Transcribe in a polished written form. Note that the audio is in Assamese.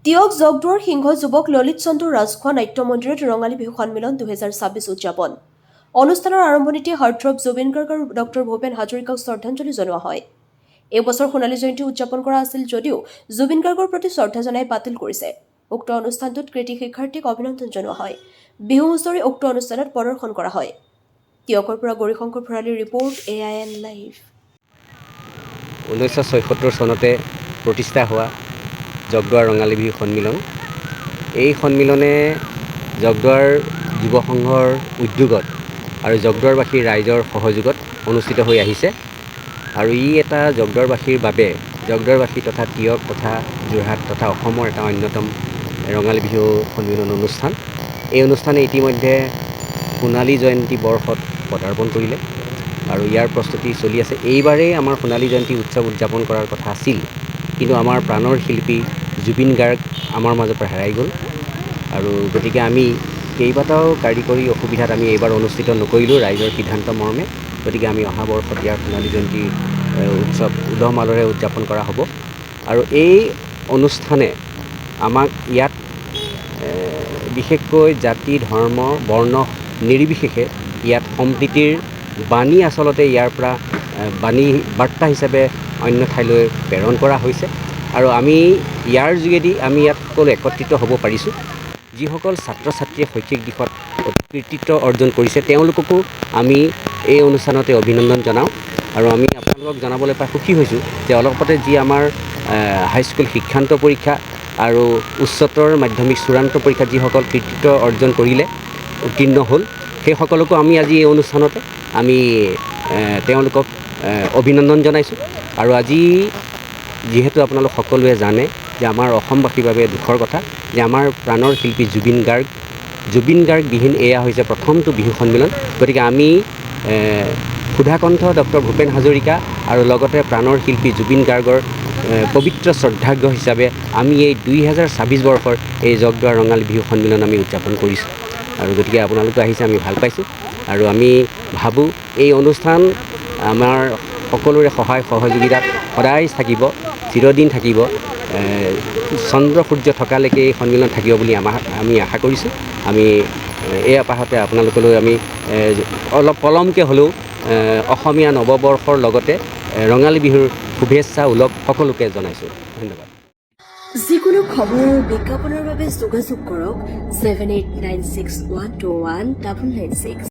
তিয়ক জগদুৱাৰ সিংহ যুৱক ললিত চন্দু ৰাজখোৱা নাট্য মন্দিৰত ৰঙালী বিহু সন্মিলন 2026 উদযাপন অনুষ্ঠানৰ আৰম্ভণিতে হাৰ্টথ্ৰব জুবিন গাৰ্গ আৰু ডক্টৰ ভূপেন হাজৰিকাক শ্ৰদ্ধাঞ্জলি জনোৱা হয়। এই বছৰ সোণালী জয়ন্তী উদযাপন কৰা আছিল যদিও জুবিন গাৰ্গৰ প্ৰতি শ্ৰদ্ধা জনাই বাতিল কৰিছে। উক্ত অনুষ্ঠানটোত কৃতি শিক্ষাৰ্থীক অভিনন্দন জনোৱা হয়। বিহু হুঁচৰি উক্ত অনুষ্ঠানত প্ৰদৰ্শন কৰা হয়। তিয়কৰ পৰা গৌৰীশংকৰ ভৰালীৰ ৰিপৰ্ট AIN লাইভ। 1976 চনতে প্ৰতিষ্ঠা হোৱা জগদুৱাৰ ৰঙালী বিহু সন্মিলন। এই সন্মিলনে জগদুৱাৰ যুৱ সংঘৰ উদ্যোগত আৰু জগদুৱাৰবাসীৰ ৰাইজৰ সহযোগত অনুষ্ঠিত হৈ আহিছে আৰু ই এটা জগদুৱাৰবাসীৰ বাবে জগদুৱাৰবাসী তথা তিয়ক তথা যোৰহাট তথা অসমৰ এটা অন্যতম ৰঙালী বিহু সন্মিলন অনুষ্ঠান। এই অনুষ্ঠানে ইতিমধ্যে সোণালী জয়ন্তী বৰ্ষত পদাৰ্পণ কৰিলে আৰু ইয়াৰ প্ৰস্তুতি চলি আছে। এইবাৰেই আমাৰ সোণালী জয়ন্তী উৎসৱ উদযাপন কৰাৰ কথা আছিল, কিন্তু আমাৰ প্ৰাণৰ শিল্পী জুবিন গাৰ্গ আমাৰ মাজৰ পৰা হেৰাই গ'ল আৰু গতিকে আমি কেইবাটাও কাৰিকৰী অসুবিধাত আমি এইবাৰ অনুষ্ঠিত নকৰিলোঁ ৰাইজৰ সিদ্ধান্ত মৰ্মে। গতিকে আমি অহা বৰ্ষত ইয়াৰ সোণালী জয়ন্তী উৎসৱ উলহ মালহেৰে উদযাপন কৰা হ'ব আৰু এই অনুষ্ঠানে আমাক ইয়াত বিশেষকৈ জাতি ধৰ্ম বৰ্ণ নিৰ্বিশেষে ইয়াত সম্প্ৰীতিৰ বাণী আচলতে ইয়াৰ পৰা বাণী বাৰ্তা হিচাপে অন্য ঠাইলৈ প্ৰেৰণ কৰা হৈছে আৰু আমি ইয়াৰ যোগেদি আমি ইয়াত সকলো একত্ৰিত হ'ব পাৰিছোঁ। যিসকল ছাত্ৰ ছাত্ৰীয়ে শৈক্ষিক দিশত কৃতিত্ব অৰ্জন কৰিছে তেওঁলোককো আমি এই অনুষ্ঠানতে অভিনন্দন জনাওঁ আৰু আমি আপোনালোকক জনাবলৈ পাই সুখী হৈছোঁ যে অলপতে যি আমাৰ হাইস্কুল শিক্ষান্ত পৰীক্ষা আৰু উচ্চতৰ মাধ্যমিক চূড়ান্ত পৰীক্ষাত যিসকল কৃতিত্ব অৰ্জন কৰিলে উত্তীৰ্ণ হ'ল সেইসকলকো আমি আজি এই অনুষ্ঠানতে আমি তেওঁলোকক অভিনন্দন জনাইছোঁ আৰু আজি যিহেতু আপোনালোক সকলোৱে জানে যে আমাৰ অসমবাসীৰ বাবে দুখৰ কথা যে আমাৰ প্ৰাণৰ শিল্পী জুবিন গাৰ্গ বিহীন এয়া হৈছে প্ৰথমটো বিহু সন্মিলন। গতিকে আমি সুধাকণ্ঠ ডক্টৰ ভূপেন হাজৰিকা আৰু লগতে প্ৰাণৰ শিল্পী জুবিন গাৰ্গৰ পবিত্ৰ শ্ৰদ্ধাৰ্ঘ্য হিচাপে আমি এই 2026 বৰ্ষৰ এই জগদুৱাৰ ৰঙালী বিহু সন্মিলন আমি উদযাপন কৰিছোঁ আৰু গতিকে আপোনালোকে আহিছে আমি ভাল পাইছোঁ আৰু আমি ভাবোঁ এই অনুষ্ঠান আমাৰ সকলোৰে সহায় সহযোগিতাত সদায় থাকিব, চিৰদিন থাকিব, চন্দ্ৰ সূৰ্য থকালৈকে এই সন্মিলন থাকিব বুলি আমি আশা কৰিছোঁ। আমি এই আপাহতে আপোনালোকলৈ আমি অলপ পলমকৈ হ'লেও অসমীয়া নৱবৰ্ষৰ লগতে ৰঙালী বিহুৰ শুভেচ্ছা ওলগ সকলোকে জনাইছোঁ। ধন্যবাদ। যিকোনো খবৰ বিজ্ঞাপনৰ বাবে যোগাযোগ কৰক 7896121996।